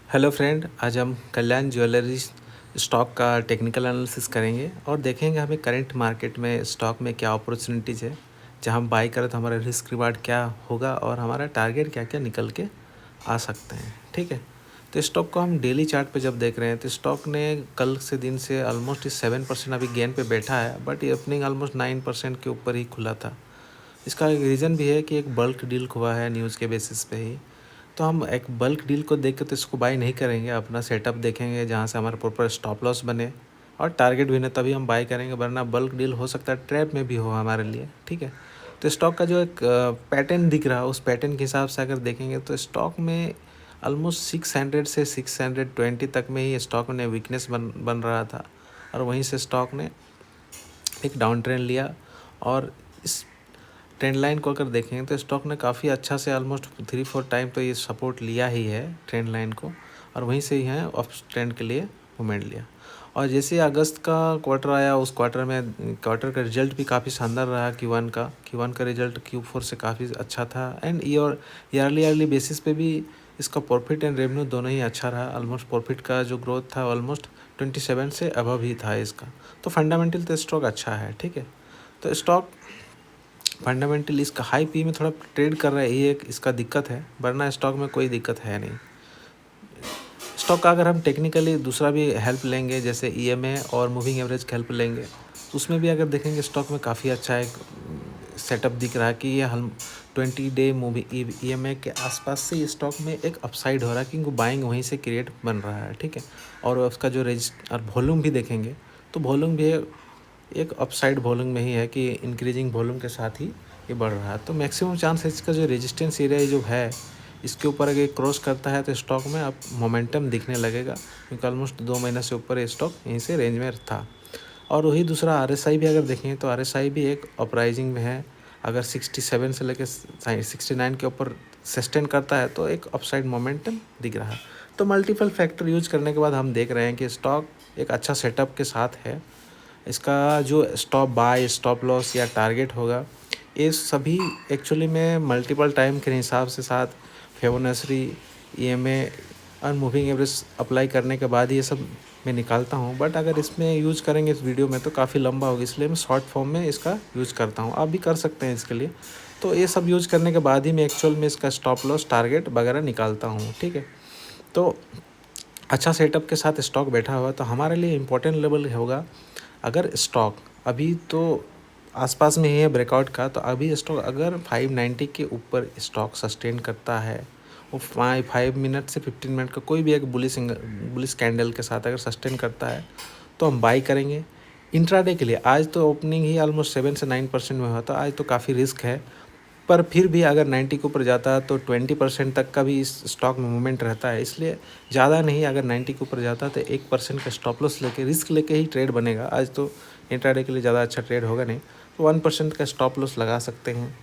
Hello friend, आज हम कल्याण jewellery stock का टेक्निकल एनालिसिस करेंगे और देखेंगे हमें करंट मार्केट में स्टॉक में क्या अपॉर्चुनिटीज़ है। जहाँ हम बाई करें तो हमारा रिस्क रिवार्ड क्या होगा और हमारा टारगेट क्या क्या निकल के आ सकते हैं। ठीक है, तो स्टॉक को हम डेली चार्ट पे जब देख रहे हैं तो स्टॉक ने कल से दिन से ऑलमोस्ट 7% अभी गेन पे बैठा है, बट ये ओपनिंग ऑलमोस्ट 9% के ऊपर ही खुला था। इसका एक रीज़न भी है कि एक बल्क डील हुआ है न्यूज़ के बेसिस पे ही। तो हम एक बल्क डील को देख के तो इसको बाय नहीं करेंगे, अपना सेटअप देखेंगे जहाँ से हमारा प्रॉपर स्टॉप लॉस बने और टारगेट भी नहीं, तभी हम बाय करेंगे, वरना बल्क डील हो सकता है ट्रैप में भी हो हमारे लिए। ठीक है, तो स्टॉक का जो एक पैटर्न दिख रहा है उस पैटर्न के हिसाब से अगर देखेंगे तो स्टॉक में ऑलमोस्ट 600 से 620 तक में ही स्टॉक ने वीकनेस बन रहा था और वहीं से स्टॉक ने एक डाउन ट्रेंड लिया। और इस ट्रेंड लाइन को अगर देखें तो स्टॉक ने काफ़ी अच्छा से ऑलमोस्ट 3-4 टाइम तो ये सपोर्ट लिया ही है ट्रेंड लाइन को, और वहीं से ही है अप ट्रेंड के लिए मूवमेंट लिया। और जैसे अगस्त का क्वार्टर आया, उस क्वार्टर का रिजल्ट भी काफ़ी शानदार रहा। Q1 का रिजल्ट Q4 से काफ़ी अच्छा था एंड ईयरली बेसिस पे भी इसका प्रॉफिट एंड रेवेन्यू दोनों ही अच्छा रहा। ऑलमोस्ट प्रॉफिट का जो ग्रोथ था ऑलमोस्ट 27 से अबव ही था इसका। तो फंडामेंटल तो स्टॉक अच्छा है। ठीक है, तो स्टॉक फंडामेंटल इसका हाई पी में थोड़ा ट्रेड कर रहा है, ये एक इसका दिक्कत है, वरना स्टॉक में कोई दिक्कत है नहीं। स्टॉक का अगर हम टेक्निकली दूसरा भी हेल्प लेंगे, जैसे EMA और मूविंग एवरेज का हेल्प लेंगे, तो उसमें भी अगर देखेंगे स्टॉक में काफ़ी अच्छा एक सेटअप दिख रहा है कि ये हम 20 डे मूविंग EMA के आसपास से स्टॉक में एक अपसाइड हो रहा है, क्योंकि बाइंग वहीं से क्रिएट बन रहा है। ठीक है, और उसका जो और वॉल्यूम भी देखेंगे तो वॉल्यूम भी एक अपसाइड वॉल्यूम में ही है कि इंक्रीजिंग वॉल्यूम के साथ ही ये बढ़ रहा है। तो मैक्सिमम चांस है इसका जो रेजिस्टेंस एरिया जो है इसके ऊपर अगर क्रॉस करता है तो स्टॉक में अब मोमेंटम दिखने लगेगा, क्योंकि ऑलमोस्ट 2 महीने से ऊपर ये स्टॉक यहीं से रेंज में था। और वही दूसरा RSI भी अगर देखें तो RSI भी एक अपराइजिंग में है। अगर 67 से लेकर 69 के ऊपर सस्टेन करता है तो एक अपसाइड मोमेंटम दिख रहा है। तो मल्टीपल फैक्टर यूज करने के बाद हम देख रहे हैं कि स्टॉक एक अच्छा सेटअप के साथ है। इसका जो स्टॉप लॉस या टारगेट होगा, ये सभी एक्चुअली में मल्टीपल टाइम के हिसाब से साथ फिबोनाची, EMA और मूविंग एवरेज अप्लाई करने के बाद ये सब मैं निकालता हूँ। बट अगर इसमें यूज़ करेंगे इस वीडियो में तो काफ़ी लंबा होगा, इसलिए मैं शॉर्ट फॉर्म में इसका यूज़ करता हूँ। आप भी कर सकते हैं इसके लिए। तो ये सब यूज़ करने के बाद ही मैं एक्चुअल में इसका स्टॉप लॉस टारगेट वगैरह निकालता हूँ। ठीक है, तो अच्छा सेटअप के साथ स्टॉक बैठा हुआ तो हमारे लिए इम्पोर्टेंट लेवल होगा। अगर स्टॉक अभी तो आसपास में ही है ब्रेकआउट का, तो अभी स्टॉक अगर 590 के ऊपर स्टॉक सस्टेन करता है, वो 5 मिनट से 15 मिनट का कोई भी एक बुलिश कैंडल के साथ अगर सस्टेन करता है तो हम बाई करेंगे इंट्राडे के लिए। आज तो ओपनिंग ही ऑलमोस्ट 7 से 9% में हुआ था, आज तो काफ़ी रिस्क है, पर फिर भी अगर 90 के ऊपर जाता है तो 20% तक का भी इस स्टॉक में मूवमेंट रहता है। इसलिए ज़्यादा नहीं, अगर 90 के ऊपर जाता है तो 1% का स्टॉप लॉस लेके रिस्क लेके ही ट्रेड बनेगा। आज तो इंट्राडे के लिए ज़्यादा अच्छा ट्रेड होगा नहीं, तो 1% का स्टॉप लॉस लगा सकते हैं।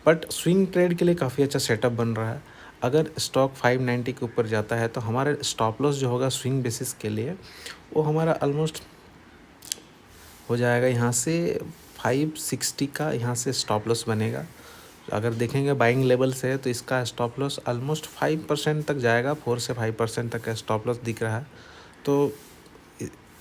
बट स्विंग ट्रेड के लिए काफ़ी अच्छा सेटअप बन रहा है। अगर स्टॉक 590 के ऊपर जाता है तो हमारा स्टॉप लॉस जो होगा स्विंग बेसिस के लिए, वो हमारा ऑलमोस्ट हो जाएगा यहाँ से 560 का, यहाँ से स्टॉप लॉस बनेगा। अगर देखेंगे बाइंग लेवल से तो इसका स्टॉप लॉस ऑलमोस्ट 5% तक जाएगा, 4 से 5% तक का स्टॉप लॉस दिख रहा है। तो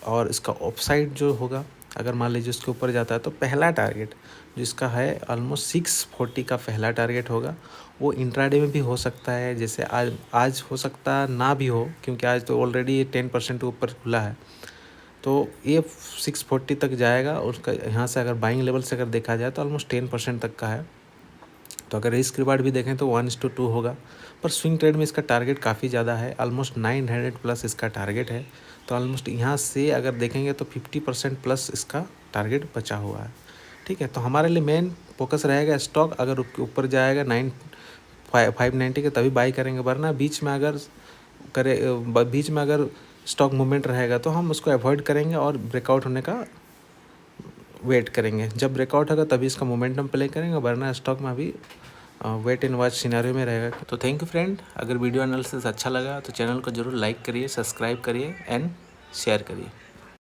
और इसका ऑफसाइड जो होगा, अगर मान लीजिए उसके ऊपर जाता है तो पहला टारगेट जिसका है ऑलमोस्ट 640 का पहला टारगेट होगा, वो इंट्राडे में भी हो सकता है। जैसे आज हो सकता ना भी हो, क्योंकि आज तो ऑलरेडी 10% ऊपर खुला है, तो ये 640 तक जाएगा। उसका यहाँ से अगर बाइंग लेवल से अगर देखा जाए तो ऑलमोस्ट 10% तक का है। तो अगर रिस्क रिवार्ड भी देखें तो 1:2 होगा, पर स्विंग ट्रेड में इसका टारगेट काफ़ी ज़्यादा है, ऑलमोस्ट 900 प्लस इसका टारगेट है। तो ऑलमोस्ट यहाँ से अगर देखेंगे तो 50% प्लस इसका टारगेट बचा हुआ है। ठीक है, तो हमारे लिए मेन फोकस रहेगा स्टॉक अगर ऊपर जाएगा 590 के तभी बाई करेंगे, वरना बीच में अगर स्टॉक मूवमेंट रहेगा तो हम उसको अवॉइड करेंगे और ब्रेकआउट होने का वेट करेंगे। जब ब्रेकआउट होगा तभी इसका मोमेंटम प्ले करेंगे, वरना स्टॉक में अभी वेट एंड वॉच सिनेरियो में रहेगा। तो थैंक यू फ्रेंड, अगर वीडियो एनालिसिस अच्छा लगा तो चैनल को जरूर लाइक करिए, सब्सक्राइब करिए एंड शेयर करिए।